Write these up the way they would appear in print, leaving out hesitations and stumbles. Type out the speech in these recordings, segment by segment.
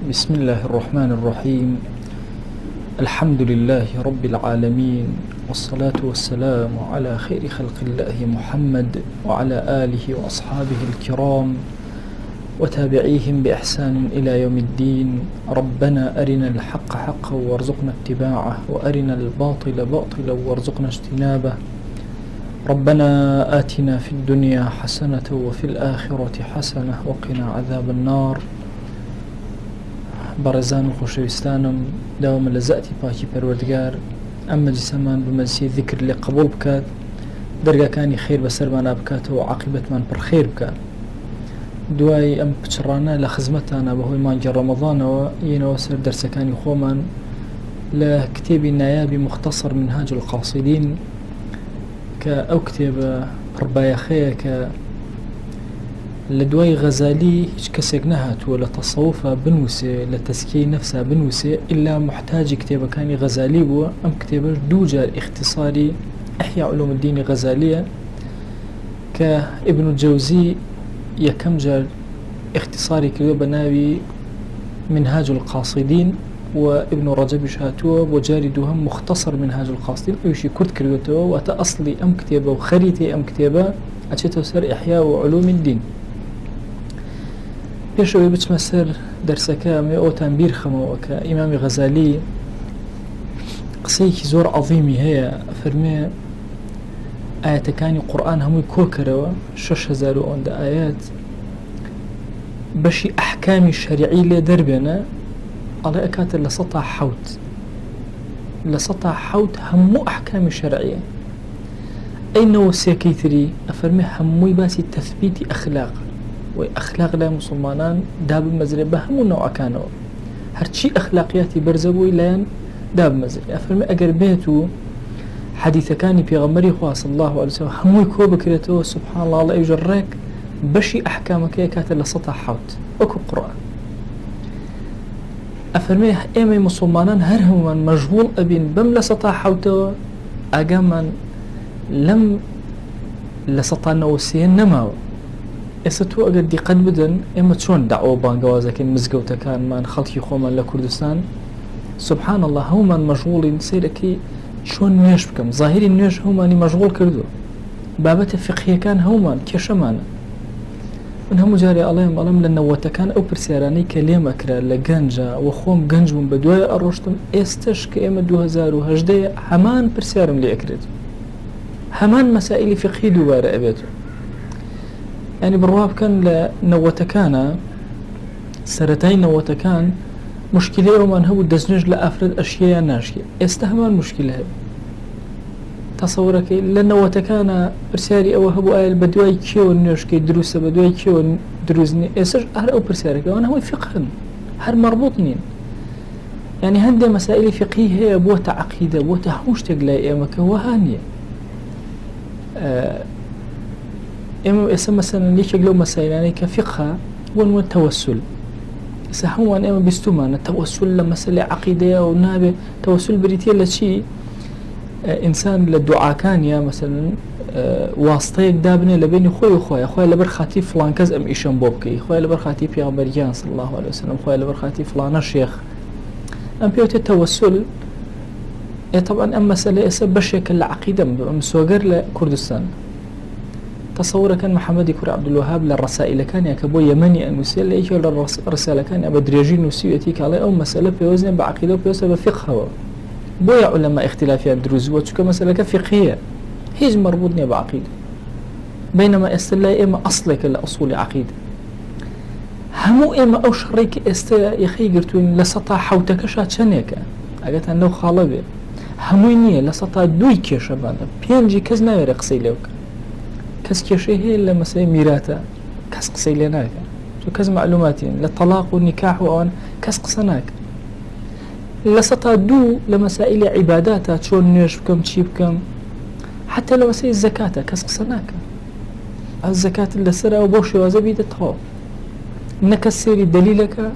بسم الله الرحمن الرحيم. الحمد لله رب العالمين، والصلاة والسلام على خير خلق الله محمد وعلى آله وأصحابه الكرام وتابعيهم بإحسان إلى يوم الدين. ربنا أرنا الحق حقا وارزقنا اتباعه، وأرنا الباطل باطلا وارزقنا اجتنابه. ربنا آتنا في الدنيا حسنة وفي الآخرة حسنة وقنا عذاب النار. بەڕێزان و خۆشەویستانم، داوامە لە زەعتی پاکی پەروەردگار ئەم مەجلیسەمان بمەجلیسی ذکر لێ قبول بکات، دەرگاکانی خێر بەسەرمانە بکاتەوە، عاقبەتمان پڕ خێر بکات. دوای ئەم پچڕانە لە خزمەتانە بەهۆی مانگی ڕەمەضانەوە یەنەوە سەر دەرسەکانی خۆمان لە کتێبی نایابی مختصر منهاج القاصدین کە ئەو کتێبە پڕبایەخەیە کە لە دوای غەزالی هیچ کەسێک نەهاتووە لە تەسەوفە بنووسێ، لە تەزکیەی نەفسا بنووسێ ئیلا محتاجی کتێبەکانی غەزالی بووە. ئەم کتێبەش دوو جار اختصاری ئەحیا علوم الدینی غەزالیە کە ئیبن الجەوزی یەکەم جار اختصاری کردووە بە ناوی منهاج القاصدین و ابن ڕەجەبیش هاتووە بۆ جاری دووهەم مختصر منهاج القاصدین، ئەویشی کورد کردوێتەوە، واتە ئەسڵی ئەم کتێبە و خەریتی ئەم کتێبە ئەچێتەوە سەر ئەحیا و علوم الدین. پێشەوەی بچمە سەر دەرسەکە ئەمێ ئەوتان بیر خەمەوە کە ئیمامی غەزالی قسەیەکی زۆر عەظیمی هەیە، فەرمێ ئاەتەکانی قورئان هەمووی کۆکەرەوە 6000 ئەوەندە ئاەت بەشی ئەحکامی شەریعی لێ دەربێنە، ئەڵێ ئەکاتە لە 100 هەموو ئەحکامی شەرعیە. ئەینەوە سێکەی تری ئەفەرمێ هەمووی باسی تەثبیتی ئەخلاق، وی ئەخلاق لای مسلمانان دابمەزرێ بە هەموو نەوعەکانەوە، هەرچی ئەخلاقیاتی بەرزە بووی لایەن دابمەزرێ. ئەفەرمێ ئەگەر بێت و حەدیثەکانی پێغەمبەری خوا صلی الله علیه وسلم هەمووی کۆ بکرێتەوە، سبحان الله، ئەڵێ ئەویش ڕێک بەشی ئەحکامەکەی کاتە لە 107 وەکو قورئان. ئەفەرمێ ئێمەی مسلمانان هەر هەمومان مەشغوڵ ئەبین بەم لە 107ەوە، ئاگامان لەم لە 193 نەماوە. ئێستا تۆ ئەگەر دیقەت بدەن ئێمە چۆن داعوە بانگەوازەکەین مزگەوتەکانمان، خەڵکی خۆمان لە کوردستان، سبحان الله هەمومان مەشغوڵین سەیرەکەی چۆن نوێژ بکەم. ظاهری نوێژ هەمومانی مەشغوڵ کردووە، بابەتە فقهیەکان هەمومان کێشەمانە. من هەموو جارێ ئەڵێم لە نەوەتەکان ئەو پرسیارانەی کە لێم ئەکرا لە گەنجە و خۆم گەنج بووم بە دوای ئەڕۆشتم، ئێستش کە ئێمە 2018 هەمان پرسیارم لێ ئەکرێت، هەمان مەسائلی فقهی دووبارە ئەبێتەوە. ینی بڕوا بکەن لە نەوەتەکانە، سەرەتای نەوەتەکان مشکلەی ئەومان هەبوو دەستنوێژ لە ئافرەت ئەشیە یان ناشیە، ئێستا هەمان مشکلە هەیە. تەسەوڕەکەی لە نەوەتەکانە پرسیاری ئەوە هەبوو ئایا بە دوای کێوە نوێژکەی دروستە، بە دوای کێوە دروست نییە. ئێستش هەر ئەو پرسیارەکە ئەوان هەمووی فقهن، هەر مەربوط نین. ینی هەندێک مەسائلی فقهی هەیە بۆتە عەقیدە، بۆتە هەموو شتێک لای ئێمە کە وەها نییە. ئێمە ئێستا مەسەلەن یەکێک لەو مەسائلانەی کە فقهە وە تەوەسل، ئێستا هەمووان ئێمە بیستومانە تەوەسل لە مەسەلەی عەقیدەیە و نابێ. تەوەسل بریتیە لە چی؟ ئینسان لە دوعاکانیە مەسەلەن واستەیەک دابنێ لە بینی خۆی و خۆیە، خۆی لەبەر خاتی فڵان کەس ئەم ئیشەم بۆ بکەی، خۆی لەبەر خاتی پێغەمبەریان صلی الله علیه وسلم، خۆی لەبەر خاتی فڵانە شێخ، ئەم پێوتێت تەوەسل. طبعا ئەم مەسەلە ئێستا بەشێکە لە عەقیدەم، ئەم سۆگەر لە کوردستان. تەسەوڕەکەن محەممەدی کوڕی عەبدولوەهاب لە ڕەسائلەکانیە کە بۆ یەمەنی ئەنووسێ، لە یەکێک لە ڕسالەکانی بە درێژی نووسیوێتی کاڵێ ئەو مەسەلە پێوەزنێ بە عەقیدە و پێوەستە بە فقهەوە. بۆیە عولەما اختلافیان دروست بووە، چونکە مەسەلەکە فقهیە، هیچ مەربوط نییە بە عەقیدە. بەینەما ئێستا لای ئێمە ئەسڵێکە لە ئەسوڵی عەقیدە. هەموو ئێمە ئەو شەڕێک کە ئێستا یەخەی گرتوین لە 107ەکەشا چەندێکە، ئەگەتان لەو خاڵە بێ هەمووی نییە، لە 102 کێشەبانە، 5 کەس ناوێرە قسەی لێ بکە. کەس کێشەی هەیە لە مەسەلەی میراتە، کەس قسەی لێ ناکە، چون کەس معلوماتین لە تەلاق و نیکاح و ئەوان کەس قسە ناکە. لە 102 لە مەسائلی عیباداتە، چۆن نوێژ بکەم، چی بکەم، حتى لە مەسەلەی زەکاتە کەس قسە ناکە. ئەو زەکات لەسەرەوە بۆ شێوازە بیدەتەوە، نەکەس سێری دەلیلەکە،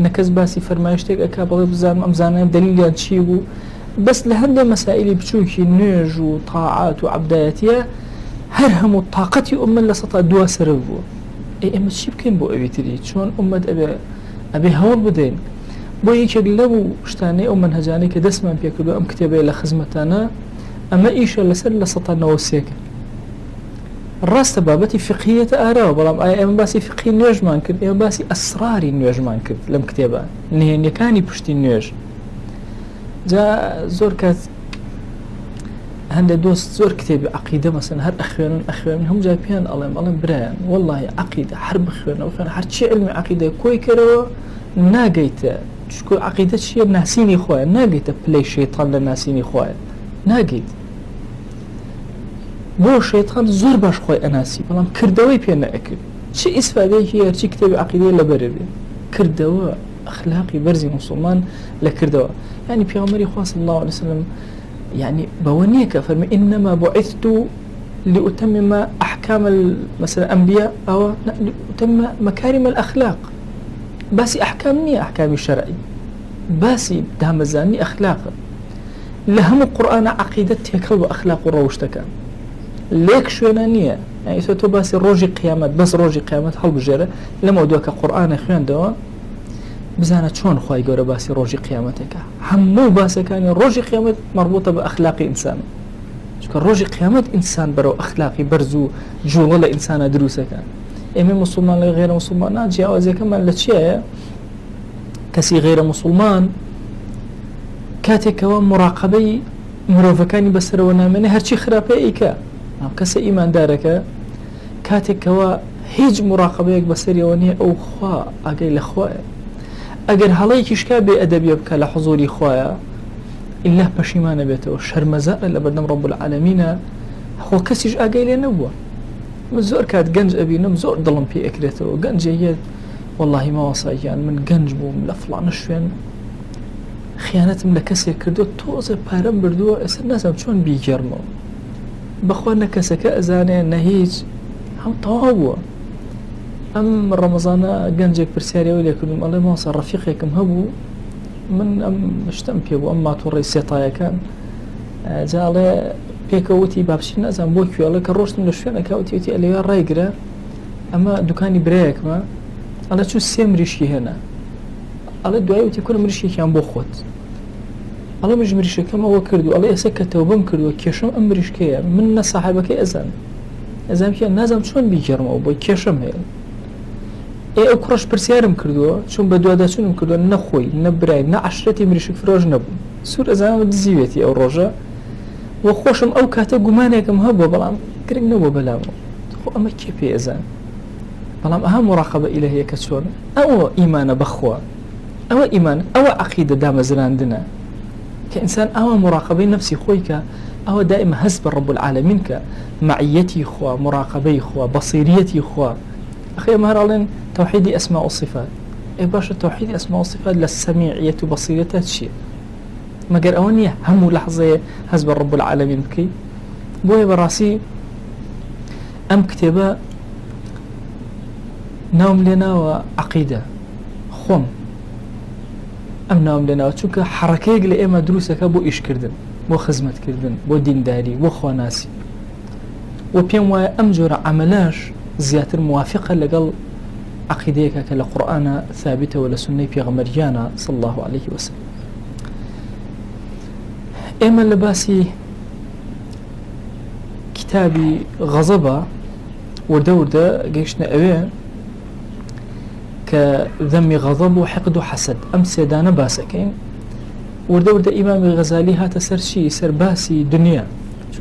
نەکەس باسی فەرمایشتێک ئەکا بەڵێ بزانم ئەم زانایە دەلیلیان چی بوو. بەس لە هەندێک مەسائلی بچووکی نوێژ و تاعات و عەبدایەتیە هەر هەموو تااقەتی ئومەت لە 102 سەرە بووە. ئێمە چی بکەین بۆ ئەوی تری؟ چۆن ئومەت ئەبێ هەوڵ بدەین بۆ یەکێک لەو شتانەی ئەو منهەجانەی کە دەستمان پێکردو ئەم کتێبەیە لە خزمەتانە ئەمە ئیشە لەسەر لە 1990 ڕاستە بابەتی فقهیەتە ئاراوە بەڵام ئایا ئێمە باسی فقهی نوێژمان کرد ئێمە باسی ئەسراری نوێژمان کرد لەم کتێبە نهێنیەکانی پشتی نوێژ جا زۆر کات هەندێک دۆست زۆر کتێبی عەقیدە مەسەن هەر ئەخوێنن هەموو جا پێیان ئەڵێم برایان وەڵڵاهی عەقیدە هەر بخوێنەوە هەرچی علمی عەقیدە کۆی کەرەوە ناگەیتە چکۆ عەقیدە چییە ناسینی خۆیە ناگەیتە پلەی شەیتان لە ناسینی خۆیە ناگەیت بۆ شەیتان زۆر باش خۆی ئەناسی بەڵام کردەوەی پێ نەئەکرد چی ئیسفادەیەکی هەرچی کتێبی عەقیدەیە لەبەرە بێ کردەوە ئەخلاقی بەرزی مسلمان لە کردەوە يعني پیامبری خوا صلی الله علیه وسلم يعني بونيك فرمي إنما بعثت لأتمم أحكام مثلا الأنبياء أو لأتمم مكارم الأخلاق باسي أحكام نية أحكام الشرعي باسي دامزاني أخلاق لهم القرآن عقيدتها كلب أخلاق وروشتك ليك شونا نية يعني سوتو باسي روجي قيامات بس روجي قيامات حلب الجرة لما دوك قرآن خوان دوا بزانە چۆن خی گەورە باسی ڕۆژی قیامەتێکە هەموو باسەکانی ڕۆژی قیامەت مربوطە بە ئەخلاقی ئینسان چونکە ڕۆژی قیامەت ئینسان بەرەو ئەخلاقی بەرز و جوڵە لە ئینسانە دروستەکە ئێمە مسلمان لە غێرە مسلمانان جیاوازەکەمان لە چییە کەسی غێرە مسلمان کاتێکەوە مراقبەی مرۆڤەکانی بەسەرەوە نامێنێ هەرچی خراپە ئیکە کەسە ئیماندارەکە کاتێکەوە هیچ مراقبەیەک بەسەریەوە نییە ئەو خوا ئاگەی لە خوایە ئەگەر هەڵەیەکی شکا بێ ئەدەبیە بکە لە حوزوری خوایە ئیلا پەشیمانە بێتەوە شەرمەزارە لە بەردەم ڕەب العالەمینە خۆ کەسیش ئاگەی لێ نەبووە من زۆر کات گەنج ئەبینم زۆر دڵم پێ ئەکرێتەوە گەنجێت واللهی ماوەساییان من گەنج بووم لە فڵانە شوێن خیانەتم لە کەسێک کردو تۆزە پارەم بردووە ئێستا نازانم چۆن بیگەڕمەوە بەخوا نە کەسەکە ئەزانێ نە هیچ هەم تەواو بووە ئەم ڕەمەزانە گەنجێک پرسیارەوەی لێکردم ئەڵێ ماسە ڕەفیقێکم هەبوو من ئەم شتم پێ بوو ئەم ماتۆڕی سێتایەکان جاڵێ پێکەوتی بابچی نازان بۆ کوێڵە کە ڕۆشتم لە شوێنەکەوتی وتی ئەلێوە ڕایگرە ئەمە دوکانی برایەکمە ئەڵێ چوو سێ مریشکی هێنا ئەڵێ دوای وتی کورە مریشکێکیان بۆ خۆت ئەڵێ مژ مریشەکەمەوە کردو ئەڵێ ئێستا کە تەوبەم کردووە کێشەم ئەم مریشکەیە من نە ساحێبەکەی ئەزان کە نازانم چۆن بیگەڕمەوە بۆی کێشەم هەیە ئەو کوڕەش پرسیارم کردووە چون بە دوواداچوونم کردووە نەخۆی نەبرای نە عەشرەتی مریشک فرۆژ نەبوو سوور ئەزانم دزیوێتی ئەو ڕۆژە وە خۆشم ئەو کاتە گومانێکم هەبووە بەڵام گرنگ نەبووە بەلاوە خۆ ئەمە کێ پێ ئەزان بەڵام ئەها مراقبە ئیلەهیەکە چۆن ئەوە ئیمانە بەخوا ئەوە ئیمان ئەوە عەقیدە دامەزراندنە کە ئینسان ئەوە مراقبەی نەفسی خۆی کە ئەوە دائما هەست بە ڕەب العالەمین کە معیەتی خوا مراقبەی خوا بەصیریەتی خوا أخي مهرالين توحيد أسماء والصفات إيه باشا توحيد أسماء والصفات للسميعية وبصيرتها شيء ما قال أوانية هم لحظة هزب رب العالمين بكي بوي براسي أم كتابة نوم لنا وعقيدة خم أم نوم لنا وشوك حركة لإما دروسك بو إيش كردن بو خزمت كردن بو دين داري بو خواناسي وبيوم أمجر عملاش زياتر موافقة لقل عقيديك كالقرآن ثابتة ولا سنة في غمريانا صلى الله عليه وسلم إما لباسي كتابي غضبة وردة قيشنا أوين كذم غضب وحقد وحسد أم سيدانا باسكين وردة إمام الغزالي هاتا سرشي سرباسي دنيا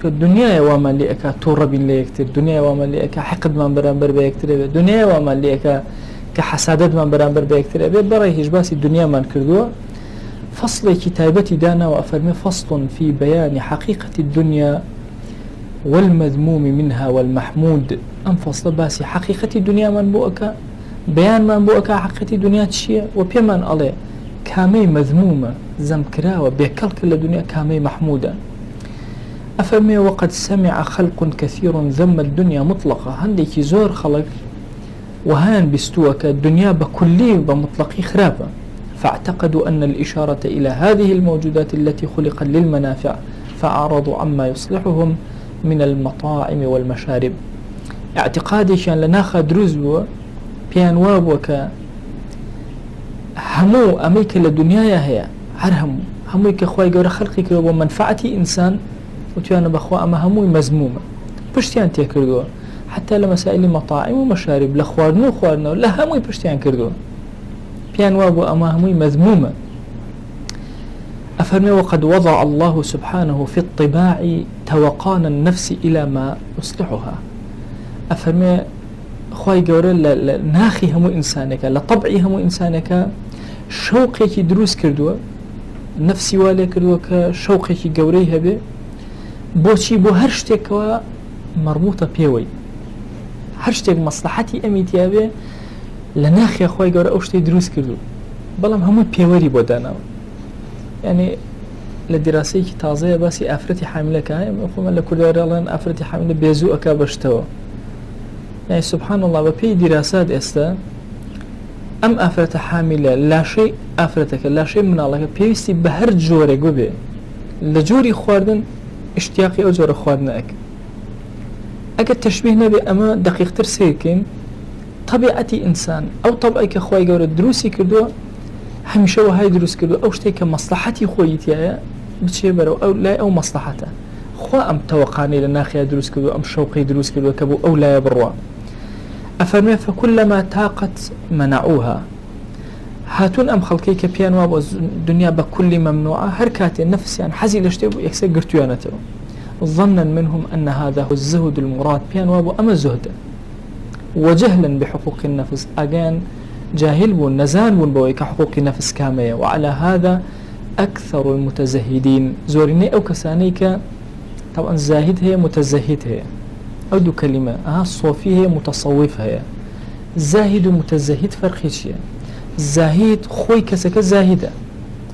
الدنيا وما اللي أكا تورب اللي يكتر الدنيا وما اللي أكا حقد من برانبر بيكتر الدنيا وما اللي أكا كحسادت من برانبر بيكتر برأي هجباسي الدنيا من كردوه فصل كتابتي دانا وأفرمي فصل في بيان حقيقة الدنيا والمذموم منها والمحمود أم فصل باسي حقيقة الدنيا من بؤكا بيان من بؤكا حقيقة الدنيا تشيء وبيمان عليه كامي مذمومة زمكرا وبيكلك الدنيا كامي محمودة أفرمي وقد سمع خلق كثير ذم الدنيا مطلقة هنديك زور خلق وهان بستوك الدنيا بكلي بمطلقي خرابة فاعتقدوا أن الإشارة إلى هذه الموجودات التي خلقت للمنافع فأعرضوا عما يصلحهم من المطاعم والمشارب اعتقادي كان لناخد رزو بيان وابوك همو أميك لدنيا هي هر همو كخواي جورا خلقي كرو ومنفعتي إنسان وتوانا بخوا أما همو مزمومة بشتيان تيكردوا حتى لمسائل مطاعم ومشارب لخوارنو خوارنو لا همو بشتيان كردوا بيان وابو أما همو مذمومة. أفرمي وقد وضع الله سبحانه في الطباع توقان النفس إلى ما يصلحها. أفرمي خواي جورا ناخي همو إنسانك لطبعي همو إنسانك شوقك دروس كردوا نفسي والي كردوا كشوقك جوريها به بوشي بو هرشتك مربوطة بيوي هرشتك مصلحتي أميتيا به لناخي خواي جورا أوشتي دروس كردوا بلام همو بيوري بودانا يعني لدراسي تازية باسي أفرتي حاملة كاي مفهوم لكل ريالان أفرتي حاملة بيزو أكا بشتوا يعني سبحان الله ببي دراسات استا ام افرت حامله لا شيء افرتك لا شيء من الله بيستي بهر جوري غبي لجوري خواردن اشتياقي او جور خواردنك اجل تشبيه نبي اما دقيق ترسيكين طبيعتي انسان او طبعك خوي جور دروسي كردو هميشه وهاي دروس كردو او شتي كمصلحتي خويتي بتشي برو او لا او مصلحته خو ام توقعني لناخي دروس كردو ام شوقي دروس كردو كبو او لا يبروا أفرمي فكلما طاقت منعوها هاتون أم خلقي كبيان وابو الدنيا بكل ممنوعة هركات النفس يعني حزي لشتيبو يكسر قرتيانته ظنا منهم أن هذا هو الزهد المراد بيان وابو أما الزهد وجهلا بحقوق النفس أجان جاهل بون نزان بون بوي كحقوق النفس كامية وعلى هذا أكثر المتزهدين زوريني أو كسانيك طبعا زاهد هي متزهد هي أو دو كلمة الصوفي هي متصوف هي زاهد ومتزهد فرق شيء زاهد خوي كسك زاهدة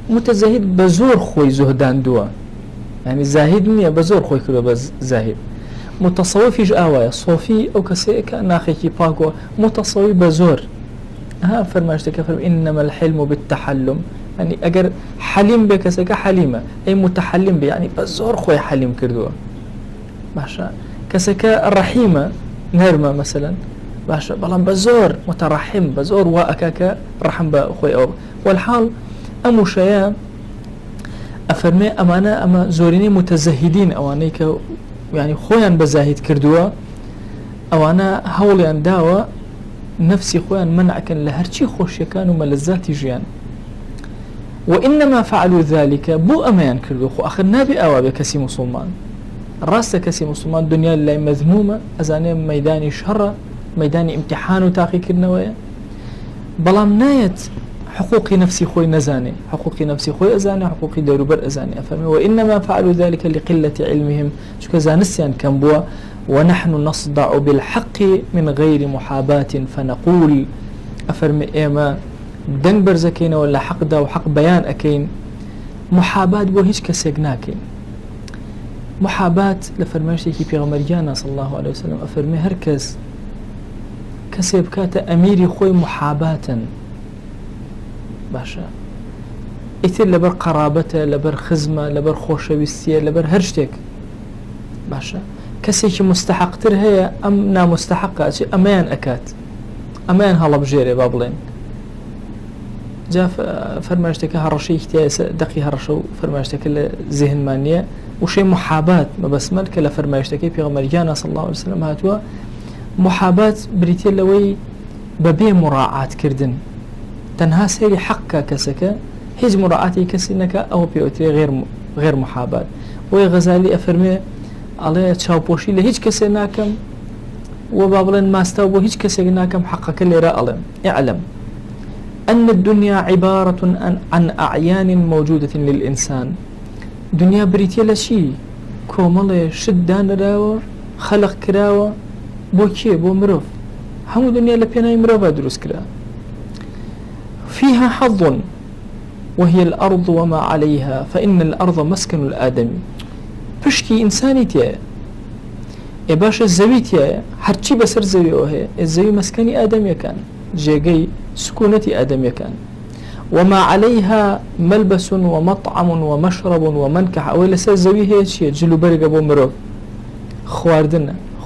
متزهد بزور خوي زهدان دوا يعني زاهد مية بزور خوي كله بز زاهد متصوف يج آوايا صوفي أو كسك ناخيكي باقو متصوف بزور فرماشتك فرم إنما الحلم بالتحلم يعني أجر حليم بكسك حليمة أي متحلم بي يعني بزور خوي حليم كردوا ماشا كسكا الرحيمة نرمة مثلا باشا بلان بزور مترحم بزور وأكاكا رحم بأخوي أو والحال أمو شيا أفرمي أمانا أما زوريني متزهدين أوانيك يعني خويا بزاهد كردوا أوانا هوليان داوا نفسي خويا منعكا لهرشي خوش كانوا ملذات جيان وإنما فعلوا ذلك بو أمان كردوا خو أخر نابي أوابي كسي مسلمان راسته كسي مسلمان دنيا اللي مذمومة أزاني ميداني شهرة ميداني امتحان وتاقي كرنوية بلام نايت حقوقي نفسي خوي نزاني حقوقي نفسي خوي أزاني حقوقي ديروبر أزاني أفهمي وإنما فعلوا ذلك لقلة علمهم شو كذا نسيان كمبوا ونحن نصدع بالحق من غير محاباة فنقول أفرمي إيما دنگ برزكين ولا حق دا وحق بيان أكين محاباة بو هيش كسيقناكين محابات لفرماشتي كي بيغمريانا صلى الله عليه وسلم أفرمي هركز كسيب كاتا أميري خوي محاباتا باشا إثر لبر قرابته لبر خزمة لبر خوشويستية لبر هرشتك باشا كسيكي مستحق هي أم نا مستحقة أمان أكات أمان هلا بجيري بابلين جاء فرماشتك هرشي دقي هرشو فرماشتك ذهن مانية وشي محابات ما بس ملك لفرماشتكي بيغمريانا صلى الله عليه وسلم هاتوا محابات بريتي لوي ببي مراعاة كردن تنها سيري حقا كسكا هيج مراعاتي كسينك أو بيوتري غير محابات وغزالي أفرمي عليه تشاوبوشي لهيج كسيناكم وبابلن ما استوبوا هيج كسيناكم حقك اللي رألم اعلم أن الدنيا عبارة عن أعيان موجودة للإنسان دنيا بريتيا لشي كومالي شدان راوة خلق كراوة بو كي بو مروف همو دنيا لبيناي مروفا دروس كرا فيها حظ وهي الأرض وما عليها فإن الأرض مسكن الآدمي بشكي إنساني تيا إباشا الزوي تيا هرچي بسر زوي وهي الزوي مسكني آدمي كان جيغي سكونتي آدمي كان وما عليها ملبس ومطعم ومشرب ومنكح أو لسا زوي هي شيء جلو برق أبو مروف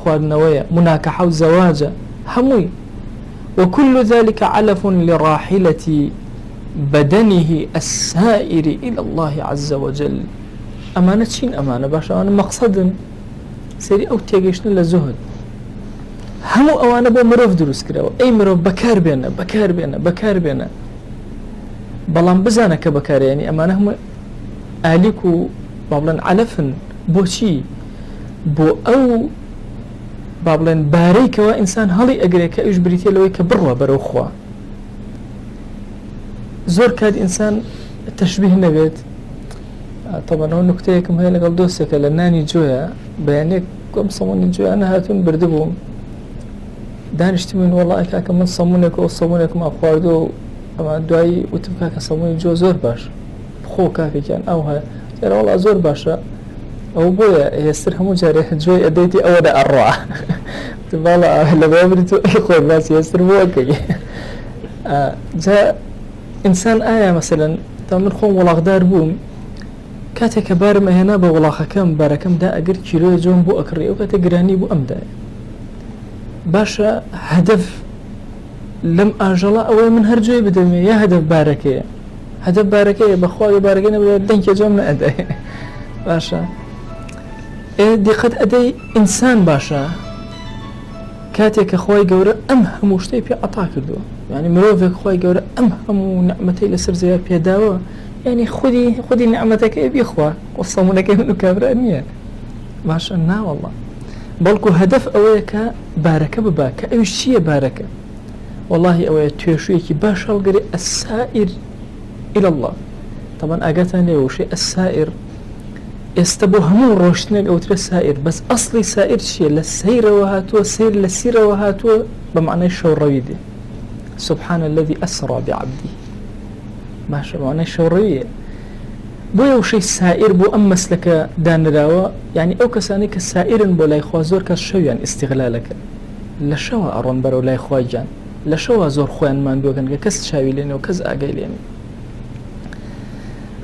خواردنوية مناكحة وزواجة هموي وكل ذلك علف لراحلتي بدنه السائر إلى الله عز وجل. أمانة شين أمانة باشا، أنا مقصد سري أو تيجيشنا للزهد همو أوانا بو مروف دروس كراو، أي مروف بكار بينا بلان بزانا كبكار، يعني أمانة هم آليكو بابلان علفن بو شي بو أو بابلان باريك وإنسان هلي أقريك إيش بريتي لوي كبروا بروخوا زور كاد إنسان تشبيه نبيت. طبعا هون نكتيكم هاي لقل دوسك لناني جويا بيانيك كم صموني جويا أنا هاتون بردبهم دانشت من والله كاكا من صمونيك ما أخواردو أما دعي وتبكاكا صموني جو زور باش بخو كاكا كان أوها ترى والله زور باشا أو بويا يستر همو جاري جوي أديتي أولا أروع تبالا لما يبريتو إخوة بس يستر موكي جاء إنسان آية مثلا تمن خوم ولاغدار بوم كاتك بارم هنا بولاخ كم باركم دا أجر كيلو جون بو أكري أو كاتجراني بو أمدا باشا هدف لم أجلا أو من هرجوي بدمي يا هدف باركية بخواي باركينا بلا دنك جمنا أدي باشا إيه دي قد أدي إنسان باشا كاتك أخوي جورا أمهم وشتي في أطاك دو يعني مروفك أخوي جورا أمهم نعمتي لسر زي بيداوة يعني خذي نعمتك بإخوة وصمونك منو كابرانية باشا نا والله بلكو هدف أويك باركة بباك أي شيء باركة والله أويك توشيكي باشا القري السائر إلى الله. طبعا أقاتني وشيء السائر يستبو همون روشنك أو ترى السائر بس أصلي سائر شيء للسير وهاتو سير للسير وهاتو بمعنى الشورويدي سبحان الذي أسرى بعبده ماشي معنى الشوروية بويا وشي السائر بو أمس لك دان راوا يعني أو كسانيك السائر بو لا يخوا زور كالشويان استغلالك لشوا أرون برو لا يخوا جان لشوا زور خوان مان دوغن كس شاوي لين وكز آقاي لين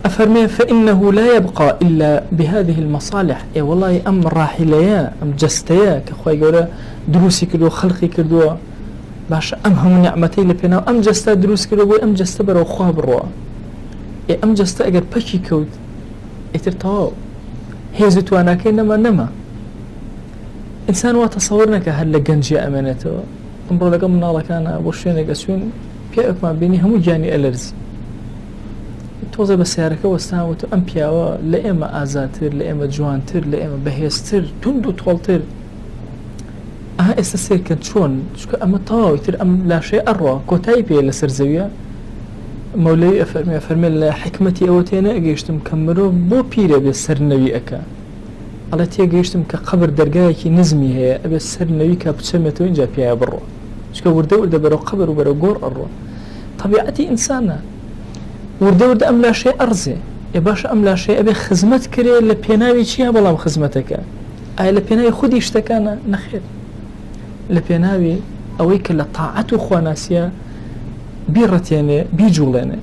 أفرمي فإنه لا يبقى إلا بهذه المصالح. إيه والله أم راحليا أم جستيا كخوي قولا دروسي كدو خلقي كدو باش أم هم نعمتي لبنا أم جستا دروس كدو أم جستا برو خواه بروا إيه أم جستا أقر باشي كود إترتاو هيزو تواناكي نما إنسان واتصورنا كهلا جنجي أمانته أمبرو لقم نالا كان بوشينك أسوين بيأك ما بيني همو جاني ألرز توزع بسيارك وستاوتو أم بياوا لإما آزاتر لإما جوانتر لإما بهيستر تندو طولتر استسير كنت شون شكو أما طاوتر أم لا شيء أروى كوتاي بيه لسر زوية مولاي أفرمي لحكمتي أوتينا أجيشتم كمرو بو بيري بسر نوي أكا على تي أجيشتم كقبر درقايكي نزمي هي أبي السر نوي كابتشمتو إنجا بيها برو شكو ورده برو قبر وبرو قور أرو طبيعتي إنسانة ورده أم لا شيء أرزي يباش أم لا شيء أبي خزمت كري لبيناوي چيها بلام خزمتك أي لبيناوي خودي اشتكانا نخير لبيناوي أويك لطاعته خواناسيا بيرتيني بيجوليني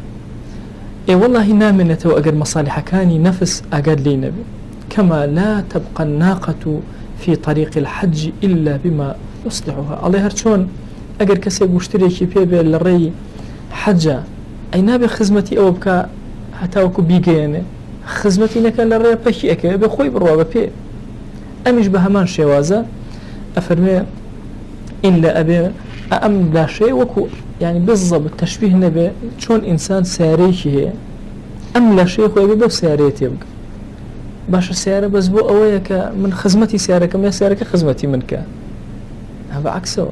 اي والله نامنته وأقر مصالح كاني نفس أقاد لي نبي كما لا تبقى الناقة في طريق الحج إلا بما يصلحها. الله هرشون أقر كسي مشتريكي بيبي للري حجة أي نابي خزمتي أو بكا هتاوكو بيجيني خزمتي نكا للري بكي أكي بخوي بروا ببي أمش بهمان شوازة أفرمي إلا أبي أم لا شيء وكو يعني بالضبط تشبيه نبي شون إنسان ساريكي هي أم لا شيء هو يبقى ساريتي يبقى باش السيارة بس بو أويك من خزمتي سيارة كم سيارة خزمتي منك هذا عكسه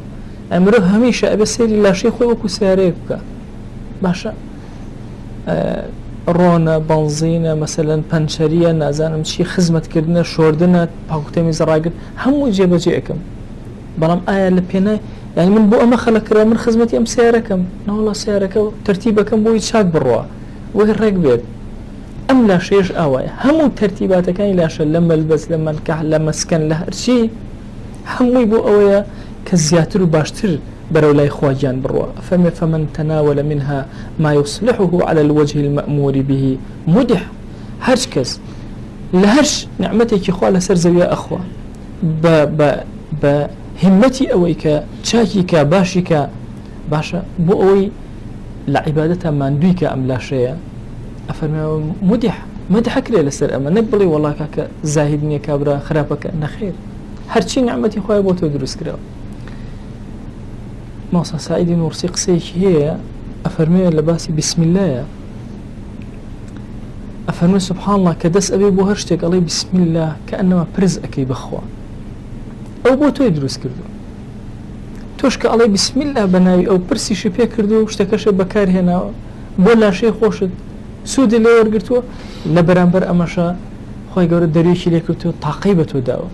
أمره هميشة أبي سيري لا شيء هو وكو سياريك باشا رونا بنزينة مثلا بنشرية نازان شي خزمت كردنا شوردنا باكوتامي زراقر همو جيبا جيئكم بلام آية لبينا يعني من بو أما خلق من خزمتي أم سياركم لا والله سياركم ترتيبكم بو يتشاك بروا وهرق بيت أم لا شيش آواي همو ترتيباتك يعني لا شيء لما البس لما نكح لما سكن له شيء همو يبو أويا كزياتر وباشتر برو خواجان بروا فمن تناول منها ما يصلحه على الوجه المأمور به مدح هرش كز لهرش نعمتك إخوة لسر زويا أخوة همتي أويك تشاكيك باشيك باشا بو أوي لعبادتها ماندويك أم لا شيء أفرمي مدحك لي لسر أما نقبلي والله كاك زاهدني كابرا خرابك نخير هرچی نعمتي خواه بۆ تۆ دروست کراوە. ماسا سعیدی نورسی قسەیەکی هەیە ئەفەرمێ لە باسی بسم اللهە ئەفەرمێ سبحان الله کە دەست ئەبێ بۆ هەر شتێک ئەڵێ بسم الله کە ئەنەما پرز ئەکەی بەخوا ئەو بۆ تۆی دروست کردو تۆش کە ئەڵێ بسم الله بەناوی ئەو پرسیشی پێ کردو شتەکەشە بەکارهێناوە بۆ لاشەی خۆشت سوودی لێ وەرگرتووە لە بەرامبەر ئەمەشە خۆی گەورە دەرویەکی لێ کردووە تاقەی بە تۆ داوە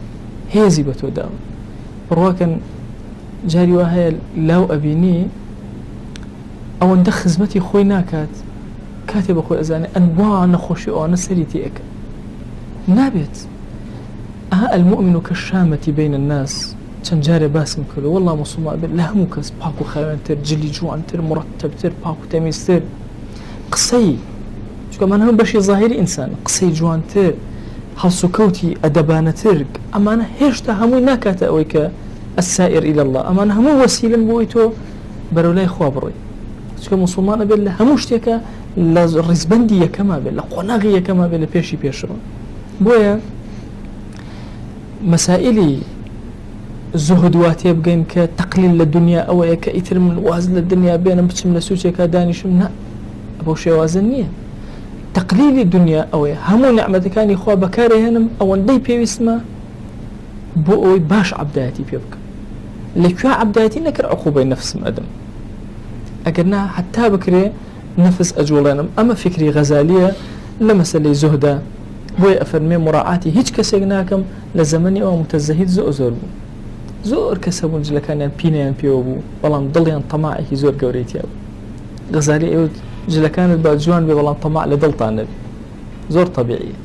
هێزی بە تۆ داوە بڕواکەن جاری وا هەیە لاو ئەبینی ئەوەندە خزمەتی خۆی ناکات کاتێ بە خۆی ئەزانێ ئەنواع نەخۆشی ئەوانە سەری تێەکە نابێت ئەها المؤمن كالشامة بين الناس چەند جارێ باسم کردو والله مسلمان بێت لە هەموو کەس پاک و خاوێنتر جلی جوانتر مرتبتر پاک و تەمیزتر قسەی چونکە من هەموو بەشی ظاهری ئینسان قسەی جوانتر هەڵسوکەوتی ئەدەبانەتر ئەمانە هێشتا هەمووی ناکاتە ئەوەی کە السائر إلى الله ئەمانە هەموو وەسیلەن بۆی تۆ بەرەو لای خوا بڕۆی چونکە مسلمانە بێت لە هەموو شتێکە لە ڕیزبەندی یەکەما بێت لە قۆناغی یەکەما بێت لە پێشی پێشەوە بۆیە مەسائلی زهد واتێ بگەین کە تەقلیل لە دنیا ئەوەیە کە ئیتر من واز لە دنیا بێنم بچم لە سوچێکا دانیشم نا بۆ شێوازن نییە تەقلیلی دنیا ئەوەیە هەموو نعمەتەکانی خوا بەکارهێنم ئەوەندەی پێویستمە بۆ ئەوەی باش عەبدایەتی پێ بکەم لەکوێ عەبدایەتی نەکرد عقوبەی نەفسم ئەدەم ئەگەر نا حتا بکرێ نەفس ئەجوڵێنم ئەمە فکری غەزالیە لە مەسەلەی زوهدە بۆیە ئەفەرمێ مراعاتی هیچ کەسێک ناکەم لە زەمەنی ئەوە متەزەهید زۆر بوو زۆر کەسە بوون جلەکانیان پینەیان پێوە بوو بەڵام دڵیان تەماعێکی زۆر گەورەی تیا بوو غەزالی ئەوە جلەکانت با جوان بێ بەڵام تەماع لە دڵتان نەبێ زۆر طەبیعیە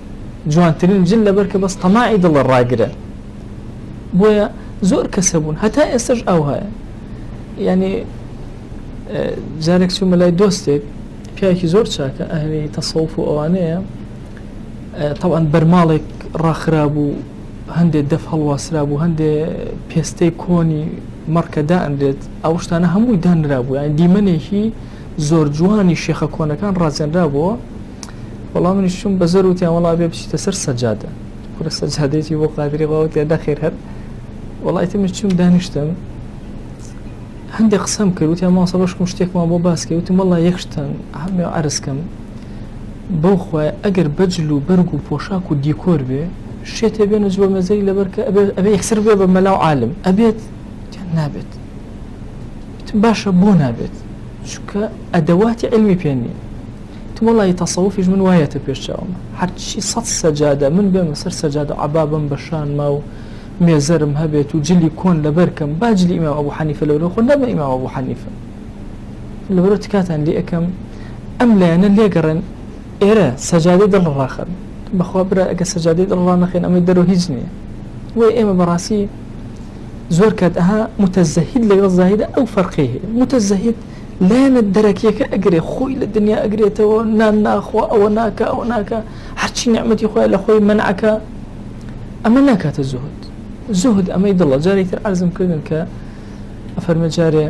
جوانترین جل لەبەر کە بەس تەماعی دڵ ڕاگرە بۆیە زۆر کەسە بوون هەتا ئێستاش ئەو هەیە یعنی جارێک چوومە لای دۆستێک پیاوێکی زۆر چاکە ئەهلی تەسەوف و ئەوانەیە طبعاً بەرماڵێک ڕاخرابوو هەندێک دەف هەڵواسرابوو هەندێک پێستەی کۆنی مەڕکە دائەنرێت ئەو شتانە هەمووی دانرابوو یعنی دیمەنێکی زۆر جوانی شێخە کۆنەکان ڕازێنرابووە وەڵام منیش چوون بە زۆر وتیان وەڵا بێ بچیتە سەر سەجادە خورە سەجادەیەکی بۆ قادری ڕاوەتیان نەخێر هەر وەڵایتە من چوون دانیشتم هەندێک قسەم کرد وتیان ماسە بەشکم شتێکمان بۆ باسکە وتم وەڵا یەک شتن هەمێ عەرزکەم بەو خوایە ئەگەر بەجل و بەرگ و پۆشاک و دیکۆر بێ شێتێ بێنە جوە مەزەی لەبەر کە ئەبێ یەکسەر بێ بە مەلاو عالم ئەبێت نابێت باشە بۆ نابێت چونکە ئەدەواتی علمی پێ نییە تم وەڵی تەسەوفیش من وایەتە پێشچاومە هەرچی سەد سەجادە من بێمە سەر سەجادە عەبابم بەشان ما و مێزەرم هەبێت و جلی کۆن لەبەرکەم باجلی ئیمام ئەبوو حەنیفە لەورە خۆ نەبە ئیمام ئەبوو حەنیفە لەبەرەوە تکاتان لێ ئەەکەم ئەم لایەنە لێگەڕێن ئێرە سەجادەی دڵ ڕاخەن بەخوا برا ئەگە سەجادەی دڵ ڕانەخێن ئەمەی دەرەوە هیچ نییە وی ئێمە بەڕاستی زۆر کات ئەها متەزەهید لەگەڵ زاهیدە ئەو فەرقی هەیە متەزەهید لایەنە دەرەکیەکە ئەگرێ خۆی لە دنیا ئەگرێتەوە نان ناخوا ئەوە ناکە ئەوە ناکە هەرچی نعمەتی خۆی لە خۆی مەنعەکە ئەمە ناکاتە زوهد زهد ئەمەی دڵە جارێک تر عەرزم کردن کە ئەفەرمە جارێ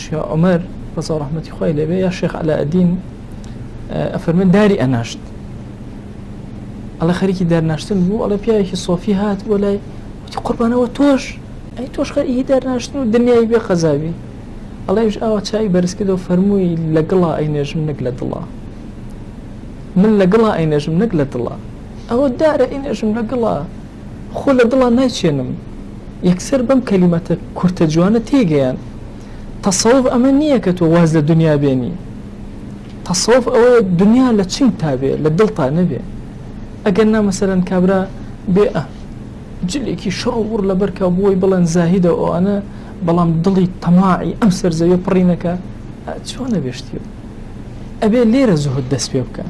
شێخ عومەر ڕەزا و ڕەحمەتی خۆی لێبێ یا شێخ عەلاءەدین ئەفەرمێ داری ئەناشت ئەڵێ خەریکی دارناشتن بوو ئەڵێ پیاوێکی سۆفی هات بۆ لای وتی قوربانەوە تۆش ئەی تۆش خەریکی دارناشتن و دنیای بێ قەزاوی ئەڵێش ئاوا چای بەرز کردەوە فەرمووی لەگەڵا ئەینێژم نەک لە دڵا من لەگەڵا ئەینێژم نەک لە دڵا ئەوە دارە ئەینێژم لەگەڵا خۆ لە دڵا ناچێنم یەکسەر بەم کەلیمەتە کورتە جوانە تێگەیان تەسەوف ئەمە نییە کە تۆ واز لە دنیا بێنی تەسەوف ئەوەیە دنیا لە چنگ تا بێ لە دڵتا نەبێ ئەگەر نا مەسەلەن کابرا بێ جلێکی شەڕور لەبەرکە بۆی بڵێن زاهیدە ئەوانە بەڵام دڵی تەماعی ئەم سەرزەویە پڕینەکە چۆنە بێشتیە ئەبێ لێرە زوهد دەست پێ بکە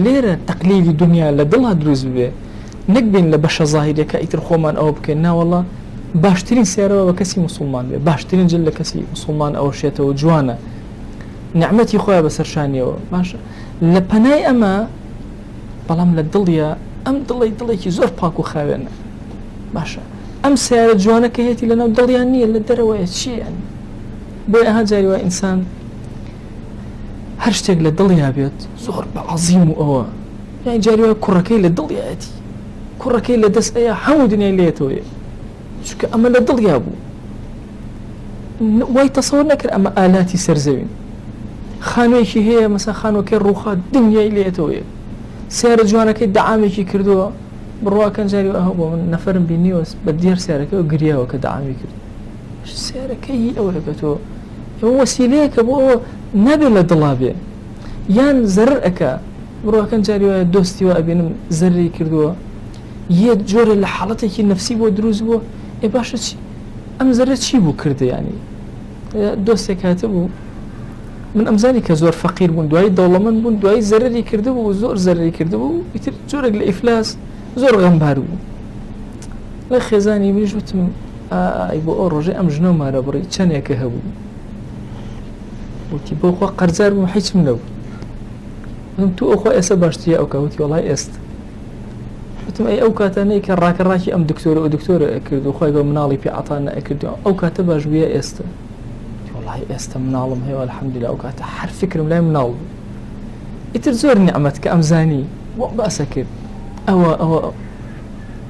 لێرە تەقلیلی دنیا لە دڵا دروست بێ نەکبین لە بەشە زاهیدەکە ئیتر خۆمان ئەوە بکەین ناوەڵا باشترین سیارەوە بە کەسی مسلمان بێ باشترین جل لە کەسی مسلمان ئەوە شێتەوە جوانە نعمەتی خۆیان بەسەرشانیەوە باشە لە پەنای ئەمە بەڵام لە دڵیە ئەم دڵێکی زۆر پاک و خاوێنە باشە ئەم سیارە جوانە کە هێتی لەناو دڵیان نییە لە دەرەوەیە چییان بۆی ئەها جاری وای ئینسان هەر شتێک لە دڵیا بێت زۆر بە عەزیم و ئەوە یان جاریوە کوڕەکەی لە دڵیەتی کوڕەکەی لە دەست ئەیە هەموو دنیای لێتەوەیە چونکە ئەمە لە دڵیا بوو وای تەسەوەر نەکرد ئەمە ئالاتی سەرزەوین خانوویەکی هەیە مەسا خانووەکەی ڕووخات دنیای لێتەوەیە سیارە جوانەکەی دەعامێکی کردووە بڕواکەن جاری ئەوە بۆ من نەفەرم بینیوە بە دیار سیارەکەی و گریاوە کە دەعامی کرد سیارەکەی ئەوەیە کە تۆ ئەوە وەسیلەیەکە بۆ ئەوە نەبێت لە دڵا بێ یان زەرر ئەکا بڕواکەن جاریوە دۆستیوە ئەبینم زەرری کردووە یە جۆرە لە حاڵەتێکی نەفسی بۆ دروست بووە ئێ باشە چی ئەم زەرە چی بوو کردە ینی دۆستێک هاتە بوو من ئەمزانی کە زۆر فەقیر بوون دوای دەوڵەمەند بوون دوای زەرری کرده بوو زۆر زەرری کرده بوو ئیتر جۆرێک لە ئیفلاس زۆر غەمبار بوو لە خێزانی منیش وتم ئای بۆ ئەو ڕۆژەی ئەم ژنە و مارە بڕی چەندێکە هەبوو وتی بۆ خوا قەرزار بووم هیچم نەبوو وتم تو ئەوخوا ئێستا باشتیە ئەو کەوتی وەڵای ئێستا وتم ئەی ئەو کاتانەی کە ڕاکەڕاکی ئەم دکتۆرە و دکتۆرە ئەکرد و خۆی بە مناڵی پێعەتان نەئەکردو ئەو کاتە باش بوویە ئێستا والله ئێستا مناڵم هەیە الحەمدوللا ئەو کاتە هەر فکرم لای مناڵ بوو ئیتر زۆر نیعمەت کە ئەمزانی بۆ باسە کرد ئەوە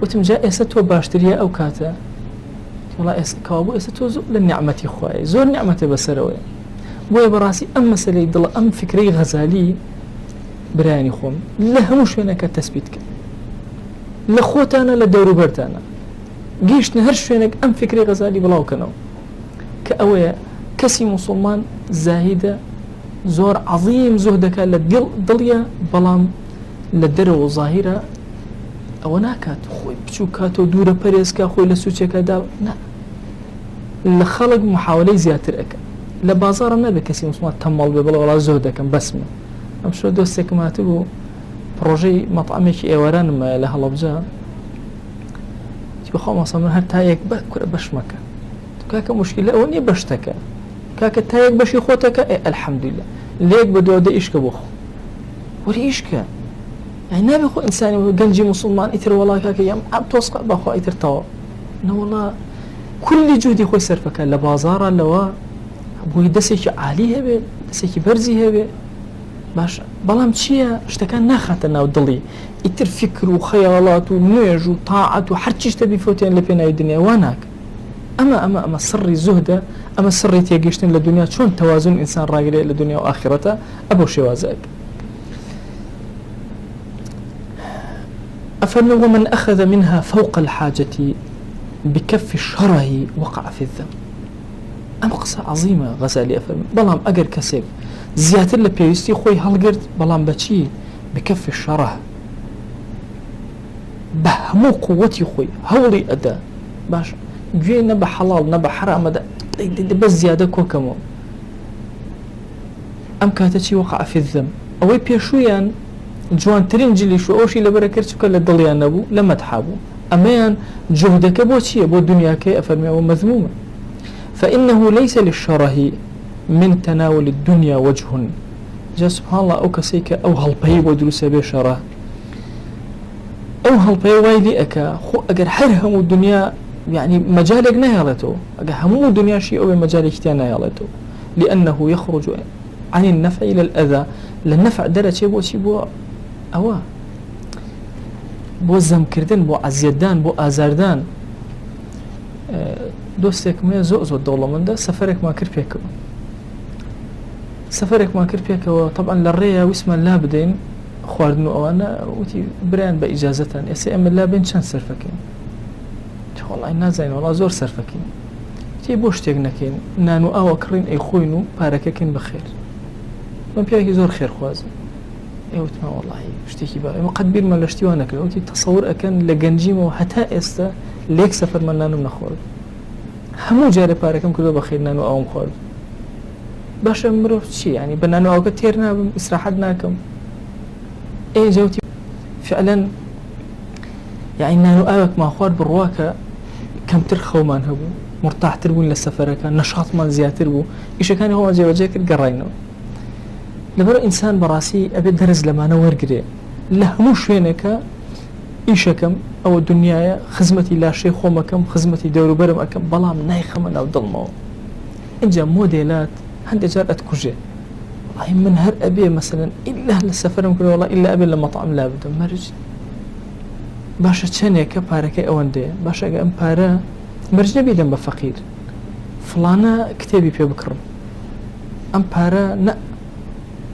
وتم جا ئێستا تۆ باشتریە ئەو کاتە والله ئێستا کەوا بوو ئێستا تۆ زۆر لە نیعمەتی خوایە زۆر نیعمەتە بەسەرەوەیە بۆیە بەڕاستی ئەم مەسەلەی دڵە ئەم فکرەی غەزالی برایانی خۆم لە هەموو شوێنەکە تەسبیت کرد لە خۆتانە لە دەوروبەرتانە گەیشتن هەر شوێنێک ئەم فکری غەزالی بڵاوکەنەوە کە ئەوەیە کەسی موسڵمان زاهیدە زۆر عەظیم زۆهدەکە لە دڵیە بەڵام لە دەرەوە زاهیرە ئەوە ناکات خۆی بچوو کاتەوە دوورە پەرێزکە خۆی لە سوچێکەدا لە خەڵک محاولەی زیاتر ئەکە لە بازارە نەبێت کەسی موسڵمان تەماڵ بێ بڵێ وەڵا زۆر دەکەم بەسمە ئەم شۆ دۆستێکم هاتبوو پرۆژەی مەطعەمێکی ئێوەرانم لە هەڵەبجە بەخوا مەسە من هەر تایەک کورە بەش مەکە کاکە مشکلە ئەوە نییە بەشتەکە کاکە تایەک بەشی خۆتەکە ئەلحەمدوللا لێک بە دووەدە ئیشکە بۆ خۆ وەری ئیشکە یعنی نابێ خۆ ئینسانی گەنجی موسڵمان ئیتر وەڵا کاکە یام ئەم تۆسقە بەخوا ئیتر تەواو نەوەڵا کولی جودی خۆی سەرفەکە لە بازاڕە لەوە بۆی دەستێکی عالی هەبێت دەستێکی بەرزی هەبێت باش بەڵام چییە شتەکان ناخاتە ناو دڵی ئیتر فکر و خەیاڵات و نوێژ و تاعەت و هەرچی شتە بیفۆتیان لە پێناوی دنیا وا ناکە ئەمە سڕی زوهدە ئەمە سڕی تێگەیشتن لە دنیا چۆن تەوازن ئینسان ڕاگرێت لە دنیا و ئاخرەتە ئەبۆ شێوازەیەک أفرمي ومن أخذ منها فوق الحاجة بكف الشره وقع في الذنب أم قصة عظيمة غزالي أفرمي بلام أجر كسب زياتر لبيوستي خوي هالقرد بلام بچي بكف الشره بهمو قوتي خوي هولي أدا باش جوي نبا حلال نبا حرام دا بس زيادة كوكمو أم كاتشي وقع في الذنب أوي بيشويان جوان ترين جلي شو أوشي لبركرتك للضليان نبو لما تحابو أمان جهدك بو چيه بو دنياك أفرمي أو مذمومة فإنه ليس للشره من تناول الدنيا وجه جاء سبحان الله أو كسيك أو هالبي ودروس بشرة أو هالبي وايلي أكا خو أجر حرهم الدنيا يعني مجالك نهالته أجر همو الدنيا شيء أو مجالك تنهالته لأنه يخرج عن النفع إلى الأذى للنفع درجة بو شي بو أوا بو زم كردن بو عزيدان بو آزاردان دوستك ما زوزو الدولة من ده سفرك ما كربيك سفرك ما كربيك طبعا للريا واسم لا بدين خواردنو أو أنا وتي بريان بإجازة يسي أم لا بين شان سرفكين والله نازين والله زور سرفكين تي بوش تيغنكين نانو أو أكرين أي خوينو بارككين بخير من بياكي زور خير خوازن ايوت ما والله اشتكي بقى ما قد بير ما لاشتيوانا كده وتي تصور أكن لجنجيمه وحتى استا ليك سفر من نانو نخورد همو جاري باركم كده بخير نانو أو مخورد باشا مروف شي يعني بنانو أو كتيرنا إسراحتناكم ايه جوتي فعلا يعني نانو أوك ما خورد بالرواكة كم ترخو ما نهبو مرتاح تربون للسفر كان نشاط ما زيادة تربو إيش كان هو جاك القرينو لبرو إنسان براسي أبي درز لما نور قري له مش وينك إيشكم أو الدنيا خزمتي لا شيء خومكم خزمتي دورو برم أكم بلام نايخم أو ضلمو إنجا موديلات هند جارت كوجي والله من هر أبي مثلا إلا للسفر ممكن والله إلا أبي لمطعم لابد مرج باشا تشني كبارك أوندي باشا أم بارا مرج نبي دم بفقير فلانا كتابي في بكرم أم بارا نا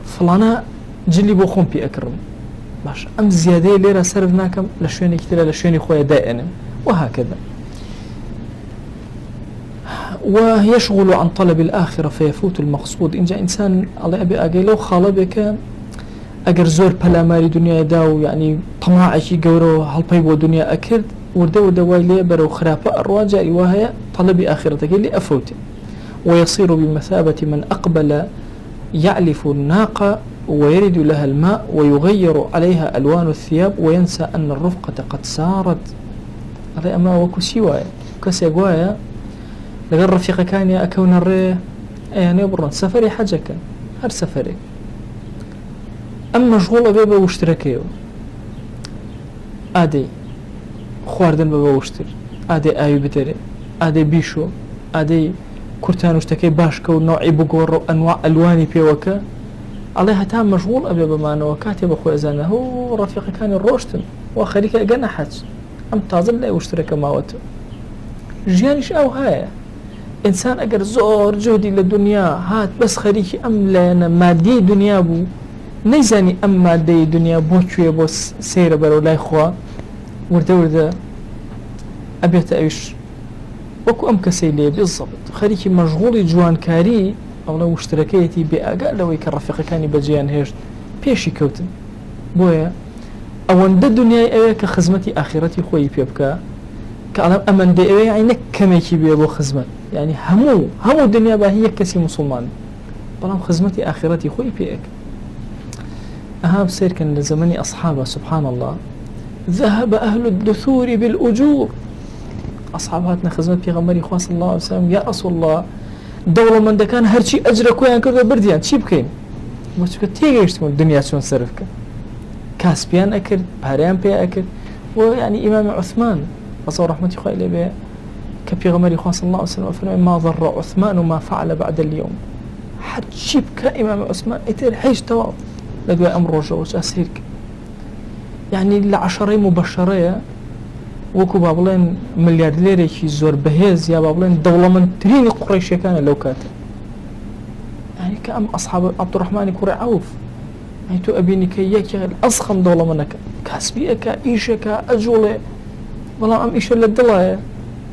فلانا جلي بوخون بي أكرم باش أم زيادة ليرة سرفناكم لشويني كتير لشويني خويا دائما وهكذا. ويشغل عن طلب الآخرة فيفوت المقصود. إن جاء إنسان الله أبي أجيله خالبك أجر زور بلا مالي دنيا داو يعني طماعي جورو هالبيبو دنيا أكيد ورده وايلي برو خرافة الرواجة وهي طلب آخرتك اللي أفوت. ويصير بمثابة من أقبل يعلف الناقة ويرد لها الماء ويغير عليها ألوان الثياب وينسى أن الرفقة قد سارت. هذا أما وكسيوايا كسيوايا لقد رفيق كان يا أكون الري يعني برون سفري حاجة كان هر سفري أما مشغولة بيبا واشتركيو آدي خواردن بابا واشتر آدي آيو بتري آدي بيشو آدي كورتان واشتكي باشكو نوعي بقور أنواع ألواني بيوكا عليها تام مشغول أبي بمانا وكاتب أخوي أزانا هو رفيق كان الروشتن وآخريك أقنا حاج أم تازل لا واشترك ماوته جيانيش أو هاي إنسان أجر زور جهدي للدنيا هات بس خريكي أم لنا مادي دنيا بو نيزاني أم مادي دنيا بو شوية بو سيرة برو لا إخوة ورده أبيت أيش وكو أم كسيلي بالضبط خريكي مشغولي جوان كاري أو لو اشتركيتي بأقل لو يكرفق كاني بجيان هيشت بيشي كوتن بويا أو أن الدنيا أوي كخزمتي آخرتي خوي بيبكا كألم أمن دي أوي يعني نكميكي بيبو خزمت يعني همو الدنيا باهي كسي مسلمان بلام خزمتي آخرتي خوي بيك أها بسير كان لزمني أصحابه سبحان الله ذهب أهل الدثور بالأجور أصحاباتنا خزمت في غمري خواه صلى الله عليه وسلم يا رسول الله دولة من دكان هرشي أجرك ويان كردو برديان چي بكين وشكا تيغيشتمون الدنيا شون صرفك كاسبيان أكل باريان بي أكل ويعني إمام عثمان أصور رحمتي خواه إلي بي كبي غمري خواه صلى الله عليه وسلم وفرمي ما ضر عثمان وما فعل بعد اليوم حد شبك إمام عثمان إتر حيش تواب لدوي أمر رجع وش أسيرك يعني لعشرين مبشرية وكو بابلين مليارديري كي زور بهيز يا بابلين دولة من ترين قريش كان لو كاتب يعني كأم أصحاب عبد الرحمن كوري عوف يعني تو أبيني كي يكي الأصخم دولة منك كاسبيك إيشك أجولي والله أم إيش اللي دلها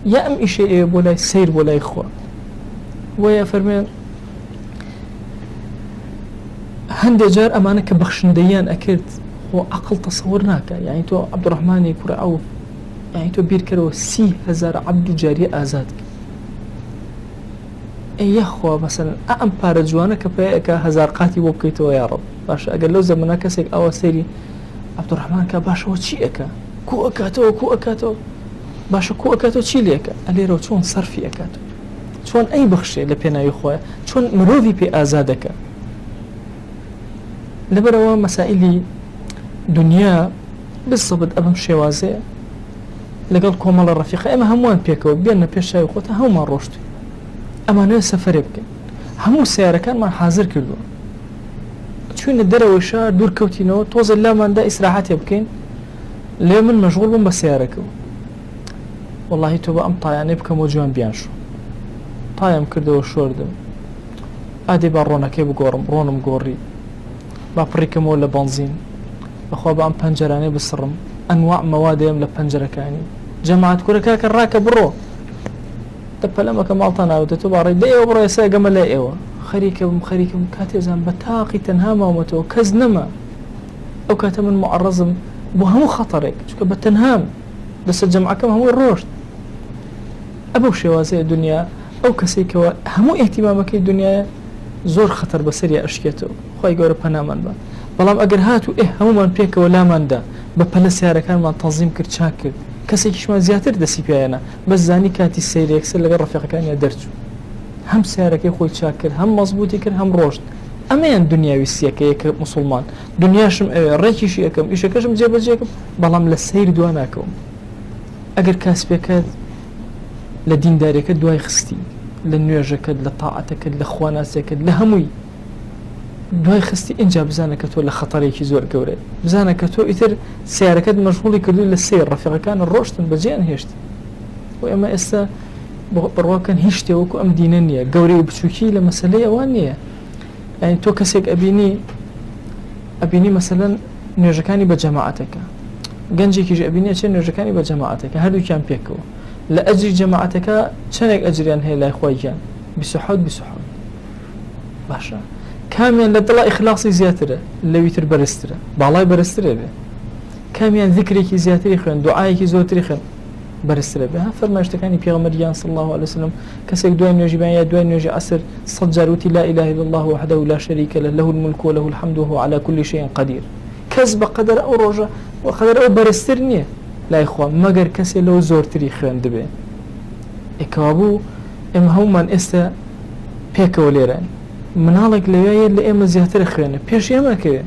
يا أم إيش إيه بولا سير بولا إخوة ويا فرمين هندي جار أمانك بخشنديان أكيد هو أقل تصورناك يعني تو عبد الرحمن كوري عوف يعني تو بير كرو 3000 عبد جارية آزاد يا أخوة مثلا أم بارجوانا كبايك هزار قاتي وبكيتو يا رب باشا أقل لو زمنا كسيك أو سيري عبد الرحمن كباشا وشي أكا كو أكاتو باشا كو أكاتو چي ليكا ألي رو چون صرفي أكاتو چون أي بخشي لبينا يخوة چون مروفي بي آزادك لبروا مسائلي دنيا بالضبط أبم شوازي لقال كومال الرفيقة اما هموان بيكو بيانا بيشاي وخوتا هما روشتو اما نوي سفر يبكي همو سيارة كان ما حاضر كردو تشوين الدرا وشا دور كوتينو توز الله من دا إسراحات يبكين ليه من مشغول بم بسياركو والله توبا ام طايان يبكا موجوان بيانشو طايم كردو وشوردو ادي بارونا كي بقورم رونم قوري بابريكم ولا بنزين اخوة بام بنجراني بسرم انواع مواد يملا بنجرة كاني جماعة كوركا كراكب برو تبلما كمالطنا وتتباري ديو برو يسا قمل ايوه خريكم كاتزان بتاقي تنهاما ومتو كزنما او كاتمن معرضم بوهمو خطرك شكا بتنهام بس الجماعة كم همو الروشد ابو شوازي الدنيا او كسيكوا همو اهتمامك الدنيا زور خطر بسريع اشكيتو خواهي قورا بنامان با بلام اگر هاتو همو من بيك ولا من دا بپل سیاره کان من تنظیم کرد چاک کرد کسی کش من زیاتر دستی پیانا بس زانی کاتی سیری اکسل لگر رفیق کان یا درچو هم سیاره کی خوی چاک کرد هم مضبوطی کرد هم روشت اما این دنیاوی سیه که یک مسلمان دنیاشم ریکیش یکم ایش کشم جیب جیکم بلام لسیر دوانا کم اگر کاس بکد لدین داری کد دوای خستی لنیوژه کد لطاعت کد لخواناس کد لهموی دوای خستی اینجا بزانە کە تۆ لە خەتەرێکی زۆر گەورەی بزانە کە تۆ ئیتر سیارەکەت مەشغوڵی کردووی لە سیر ڕەفیقەکان ڕۆشتن بەجێیان هێشت و ئێمە ئێستا بڕواکەن هیچ شتێوەکو ئەم دینە نییە گەورەی و بچووکی لە مەسەلەی ئەوان نییە یعنی تۆ کەسێک ئەبینی مەسەلەن نوێژەکانی بە جەماعەتەکە گەنجێکیش ئەبینێ چێ نوێژەکانی بە جەماعەتەکە هەردووکیان پێکەوە لە ئەجری جەماعەتەکە چەندێک ئەجریان هەیە لای خۆی گیان 27 باشە کامیان لە دڵە ئیخلاصی زیاترە لەویتر بەرزترە باڵای بەرزترە بێ کامیان ذکرێکی زیاتری خوێن دوعایەکی زۆرتری خوێن بەرزترە بێ ها فەرمایشتەکانی پێغەمبەریان صلی الله عليه وسلم کەسێک دوای نوێژی بەیان یا دوای نوێژی عەسر 100 جار وتی لا إله إلا الله وحده لا شريك له له الملك وله الحمد وهو على كل شيء قدير کەس بەقەدەر ئەو ڕۆژە وەقەدەر ئەو بەرزتر نییە لای خوا مەگەر کەسێ لەو زۆرتری خوێن دەبێ ئێکەوا بوو ئێمە هەمومان ئێستا پێکەوە لێران مناڵێک لەوێیە لە ئێمە زیاتر خوێنە پێش ئێمەکەوێ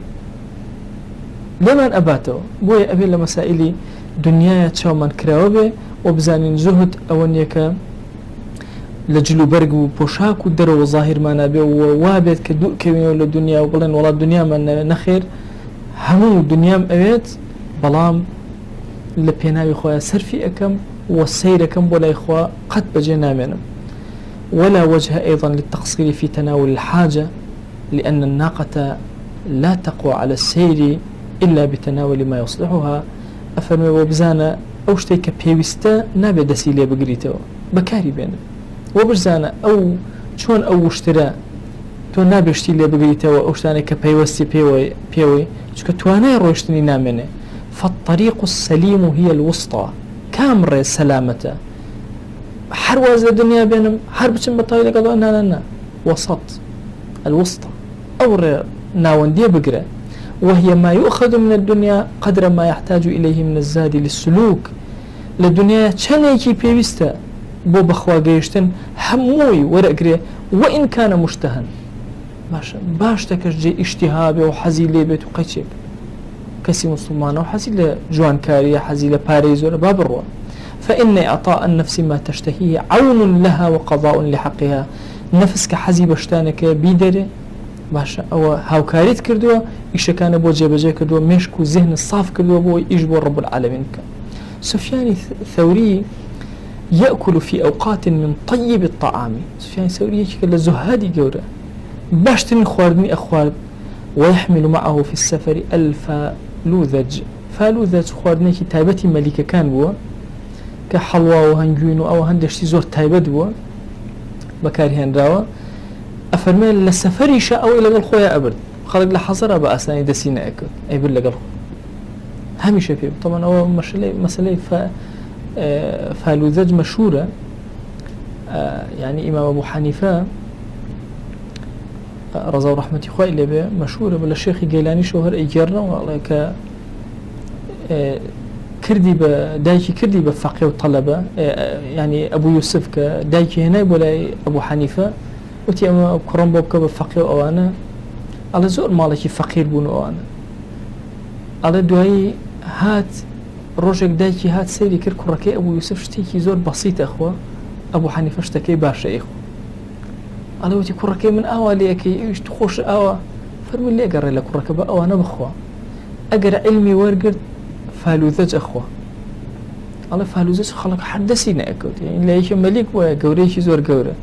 لێمان ئەباتەوە بۆیە ئەبێ لە مەسائلی دنیاە چاومان کراوە بێ و بزانین زۆهد ئەوە نیەکە لە جلوبەرگ و پۆشاک و دەرەوە ظاهرمانە بێ و وابێت کە دووکەوێنەوە لە دنیا و بڵێن وڵات دنیامان نەخێر هەموو دنیام ئەوێت بەڵام لە پێناوی خۆیان سەرفی ئەەکەم و سەیرەکەم بۆ لای خوا قەت بەجێ نامێنم ولا وجه أيضا للتقصير في تناول الحاجة لأن الناقة لا تقوى على السير إلا بتناول ما يصلحها أفرمي وبزانا أو شتيك بيوستا نابي دسيلي بقريتو بكاري بينه وبزانا أو شون أو اشترى تو نابي شتيلي بقريتو أو شتاني كبيوستي بيوي شكا توانا روشتني نامنه فالطريق السليم هي الوسطى كامرة سلامته حرواز الدنيا بينهم حرب شن بطايله قالوا لا وسط الوسطى أو ناوندية بقرة وهي ما يؤخذ من الدنيا قدر ما يحتاج إليه من الزاد للسلوك للدنيا شنيكي بيوستا بو بخوا قيشتن هموي ورقري وإن كان مشتهن باش تكش جي اشتهابي وحزي ليبت وقيتشيك كسي مسلمان وحزي لجوان كارية حزي لباريز ولا باب الروح فإن إعطاء النفس ما تشتهيه عون لها وقضاء لحقها نفسك حزي بشتانك بيدري باشا أو هاوكاريت كردوا إيش كان بو جيبجي كردوا مشكو ذهن الصاف كردوا بو إجبو رب العالمين سفيان الثوري يأكل في أوقات من طيب الطعام سفيان الثوري يكل زهادي جورا باشتني خواردني أخوارد ويحمل معه في السفر الفالوذج فالوذج خواردني كتابتي ملكة كان بو كحلوى وهنجوين أو هندشتي زور تايبد بو بكاري هنراوا أفرمي لسفري شاء إلى الخويا أبرد خلق لحظرة بأساني دسينا أكل أي بل لقل هميشه فيه طبعا هو مسألة فالوذج مشهورة يعني إمام أبو حنيفة رضا ورحمة إخوة اللي به مشهورة بل الشيخ جيلاني شهر إيجارنا والله كردي دايكي كردي بفقيه وطلبة يعني أبو يوسف كدايكي هنا ولا أبو حنيفة وتي أما كرم بوبك بفقيه وأنا على زور مالكي فقير بون وأنا على دواي هات روجك دايكي هات سيري كر كركي أبو يوسف شتيكي زور بسيط أخوة أبو حنيفة اشتكي باشا إخوة على وتي كركي من أواليكي إيش تخش أوا فرمي اللي أقرأ لك كركي بأوا أنا بخوا أقرأ علمي ورقد فالوذج أخوة الله فالوذج خلق حدثينا أكود يعني لا يشم ملك وقوريش زور قورة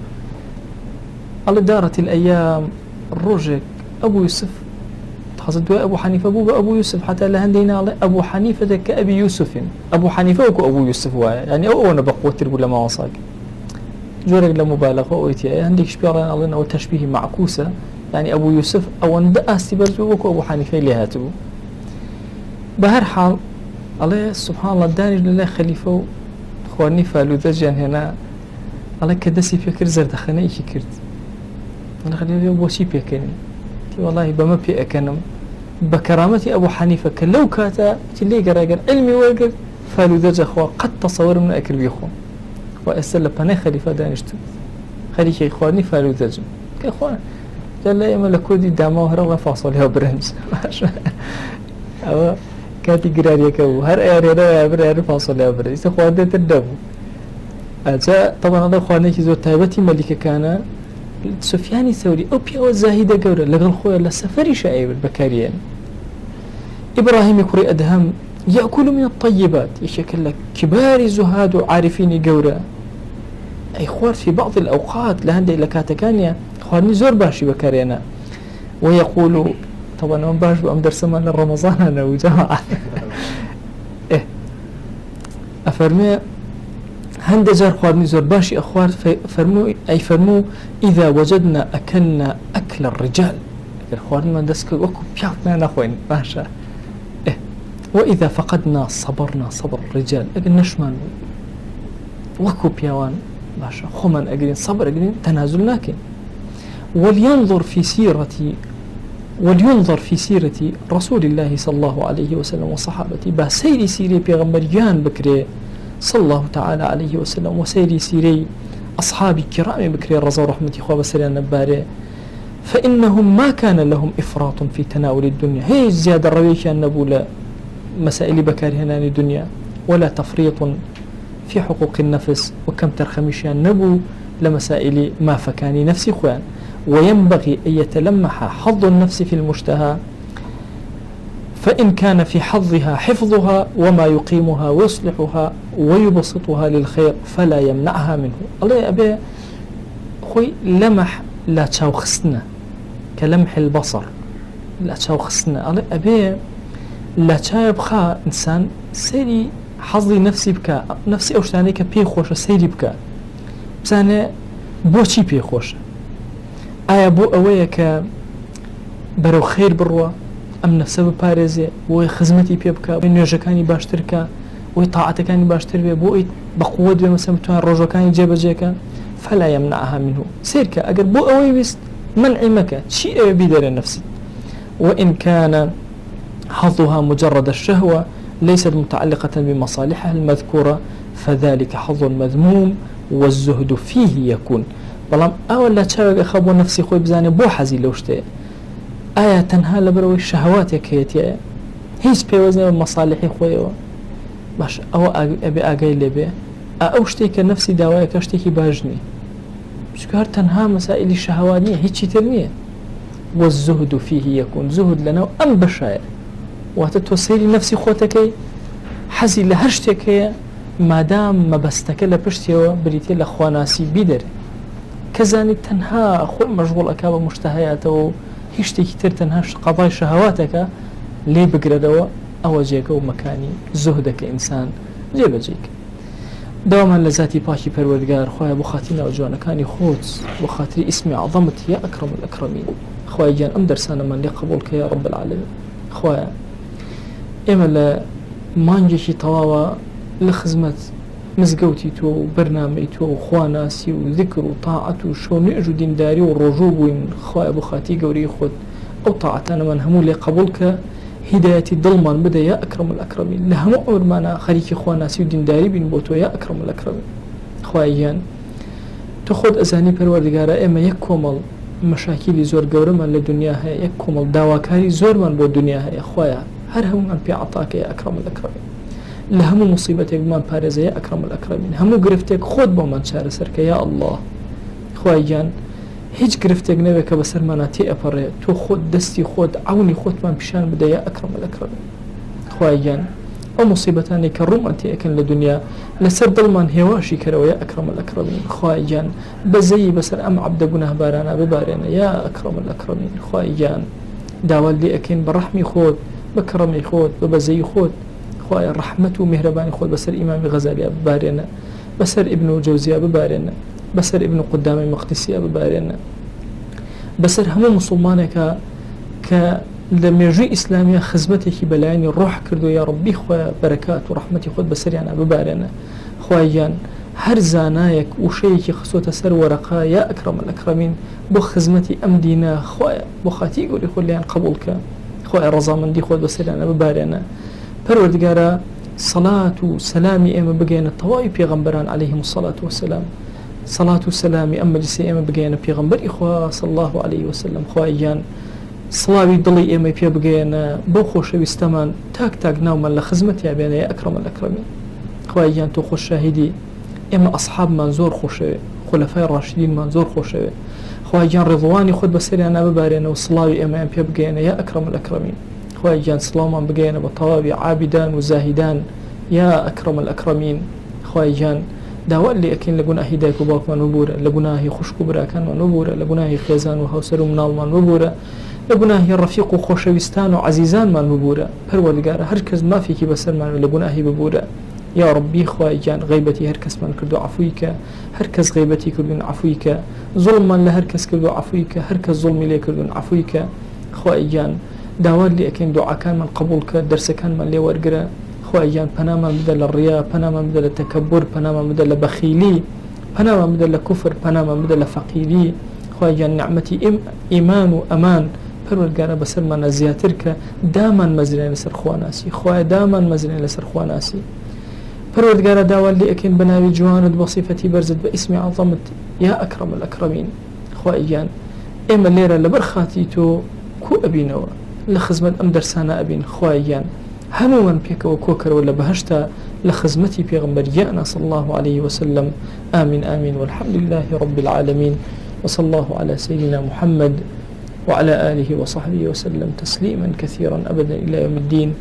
الله دارت الأيام الرجل أبو يوسف تخصد أبو حنيفة أبو يوسف حتى لهندينا الله أبو حنيفة كأبي يوسف أبو حنيفة وكو أبو يوسف يعني أو أنا بقوة ولا ما وصاك جورك لمبالغة ويتي عندك شبيران الله أو تشبيه معكوسة يعني أبو يوسف أو أندأستي برزو وكو أبو حنيفة اللي هاتبو بهر حال الله سبحان الله داني لله خليفة خواني فالوذجان هنا الله كدسي فكر زرد خنا إيش كرت الله خليفة بوشي بيكني والله بما بيكنم بكرامتي أبو حنيفة كلو كاتا تلي قراقر علمي وقر فالوذج أخوة قد تصور من أكل بيخو وأسأل بنا خليفة دانشتو خليفة إخواني فالوذج كإخوان قال لا يما لكودي داما وهرغلا فاصلها برنج أو كاتي قراري كو هر أرينا أبر فاصل أبر إستخوان ده تدبو أجا طبعا هذا خواني كي زور تايبتي ملكة كان سفياني ثوري أو بيو زاهدة جورة لقل خويا لسفري شايب البكاريين. إبراهيم كري أدهم يأكل من الطيبات يشكل لك كبار زهاد وعارفين جورة أي خوار في بعض الأوقات لهندي لكاتكانيا خوارني زور باشي بكارينا ويقول طبعا أنا باش بأم درسمان للرمضان أنا وجماعة إيه أفرمي هند جار خوارني زور باشي أخوار فرمو إذا وجدنا أكلنا أكل الرجال خوارني من دسك وكو بيعطنا نخوين باشا إيه وإذا فقدنا صبرنا صبر الرجال أقل نشمان وكو بيوان باشا خمان أقلين صبر أقلين تنازل لكن ولينظر في سيرة رسول الله صلى الله عليه وسلم وصحابته بسير سيري بيغمبريان بكري صلى الله تعالى عليه وسلم وسير سيري أصحاب الكرام بكري رضا رحمة إخوة بسريان نباري فإنهم ما كان لهم إفراط في تناول الدنيا هي زيادة الرويش النبولة مسائل بكاري هنا الدنيا ولا تفريط في حقوق النفس وكم ترخمش النبو لمسائل ما فكاني نفسي خوان وينبغي أن يتلمح حظ النفس في المشتهى فإن كان في حظها حفظها وما يقيمها ويصلحها ويبسطها للخير فلا يمنعها منه. الله أبي خوي لمح لا تشوخسنا كلمح البصر لا تشوخسنا الله أبي لا تشابخا إنسان سيري حظي نفسي بك نفسي أوشتاني كبي خوش سيري بك بزاني بوشي بي خوش آیا بو ئەوەیە کە بەرەو خێر بڕوە ئەم نەفسە بپارێزێ بۆی خزمەتی پێ بکە بۆی نوێژەکانی باشترکە بۆی تاعەتەکانی باشتر بێ بۆی بەقووەت بێ مەسەڵەن بتوانێت ڕۆژەکانی جێبەجێکە فلا يمنعها منه سيركە ئەگەر بۆ ئەوەی ویست منعی مەکە چی ئەوێ بیدەرێ نفسی وإن كان حظها مجرد الشهوة ليست متعلقة بمصالحها المذكورة فذلك حظ مذموم والزهد فيه يكون. بەڵام ئەوە لە چاوێک خەبوو نفسی خۆی بزانێ بۆ حەزی لەو شتەیە ئایا تەنها لەبەرەوەی شەهواتێک هەیەتیە هیچ پێوەزنە بە مەصالحی خۆیەوە باش ئەوە ئەبێ ئاگای لێبێ ئەو شتێک کە نفسی داوایەکە شتێکی باش نییە چونکە هەر تەنها مەسائلی شەهوات نییە هیچی تر نییە والزهد فيه يكون زهد لەناو ئەم بەشایە واتە تۆ سەیری نفسی خۆتەکەی حەزی لە هەر شتێک هەیە مادام مەبەستەکە لە پشتیەوە بریتێ لە خواناسی بیدەرێ كزاني تنها خوي مشغول أكابا مشتهياته وهيش تكتر تنها قضايا شهواتك ليه بقردوا أو جيك ومكاني زهدك إنسان جيب جيك دوما لذاتي باشي پروردگار خويا بخاتينا وجوانا كاني خوت بخاطري اسمي عظمتي يا أكرم الأكرمين خويا جان أم درسانا من لقبولك يا رب العالمين خويا إما مانجيشي طواوا لخزمت مزگەوتی تۆ و بەرنامەی تۆ و خواناسی و ذکر و تاعەت و شۆنێژ و دینداری و ڕۆژوو بووین خوایە بۆ خاتی گەورەی خۆت ئەو تاعەتانەمان هەموو لێ قبول کە هیدایەتی دڵمان بدە یا ئەکرەم الئەکرەمین لە هەموو ئەومانە خەریکی خواناسی و دینداری بین بۆ تۆ یا ئەکرەم الئەکرەمین خوایە گیان تۆ خۆت ئەزانی پەروەردگارە ئێمە یەک کۆمەڵ مەشاکیلی زۆر گەورەمان لە دنیا هەیە یەک کۆمەڵ داواکاری زۆرمان بۆ دنیا هەیە خوایە هەر هەمومان پێ عەتاکە یا ئەکرەم الئەکرەمین لهمو مصيبتك بمان بارزة يا أكرم الأكرمين همو قرفتك خود بمان شارسرك يا الله خواهي جان هیچ گرفتێک نەبێت کە بەسەرمانە تێئەپەڕێ تۆ خۆت دەستی خۆت عونی خۆتمان پیشان بدە یا ئەکرەم الئەکرەمین خوای گیان ئەو موسیبەتانی کە ڕوومان تێئەکەن لە دنیا لەسەر دڵمان هێواشی کەرەوە یا ئەکرەم الئەکرەمین خوای گیان بەزەیی بەسەر ئەم عەبدە گوناهبارانە ببارێنە یا ئەکرەم الئەکرەمین خوای گیان داوا لێ ئەکەین بە ڕەحمی خۆت بە کەڕەمی خۆت بە بەزەیی خۆت خوای ڕەحمەت و میهرەبانی خۆت بەسەر ئیمامی غەزالیە ببارێنە بەسەر ئیبن جەوزیە ببارێنە بسر ابن قدامى مقدسي ببارنا بسر هم مسلمانك لمجيء إسلامية خزمتك بلايني روح كردو يا ربي خويا بركات ورحمتي خود بسر يعني ببارنا خويا هر زانايك وشيك خصوة سر ورقا يا أكرم الأكرمين بو خزمتي أمدينا خويا بو خاتي يقول يقول لي قبولك خويا رضا من دي خود بسر يعني ببارنا پروردگارا صلاة وسلامي اما بقينا الطوائف پیغمبران عليهم الصلاة والسلام صلاة والسلام أما جسي أما بقينا بيغمبر إخوة صلى الله عليه وسلم خواهيان صلاة دلي أما بقينا بوخوش بيستمان تاك نوما لخزمتي عبينا يا أكرم الأكرمين خواهيان توخوش شاهدي أما أصحاب منزور خوش خلفاء الراشدين منزور خوش خواهی جان رضوانی خود بسریان ببارین و صلاوی امان پی بگین یا اکرم الاکرمین خواهی جان سلامان بگین با طوابی عابدان و زاهدان یا اکرم الاکرمین خواهی جان داوات لي أكين لقنا هداك وباك من وبورة لقناه خشك براكان من وبورة لقناه خيزان وهوسر ومنال من وبورة لقناه الرفيق وخوشويستان وعزيزان من وبورة پروردگار هركز ما فيكي بسر من لقناه ببورة يا ربي خواهي جان غيبتي هركز من كردو عفويك هركز غيبتي كردون عفويك ظلما لهركز كردو عفويك هركز ظلمي لي كردون عفويك خواهي جان داوات لي أكين دعا كان من قبولك درس كان من لي ورقرة خواهی جان پناما بدل الرياء پناما بدل التكبر پناما بدل بخيلي پناما بدل كفر پناما بدل فقيري خواهی جان نعمتي إيمان وأمان پروردگار بسر من زياترك داما مزرين لسر خواناسي خواهي داما مزرين لسر خواناسي پروردگار داوال لي أكين بناوي جواند بصفتي برزد باسم عظمت يا أكرم الأكرمين خواهي جان إما الليرة لبرخاتي تو كو أبينوا لخزمت أم درسانا أبين خواهي جان همو من بيك وكوكر ولا بهشتا لخزمتي بيغمبر جاءنا صلى الله عليه وسلم آمين آمين والحمد لله رب العالمين وصلى الله على سيدنا محمد وعلى آله وصحبه وسلم تسليما كثيرا أبدا إلى يوم الدين.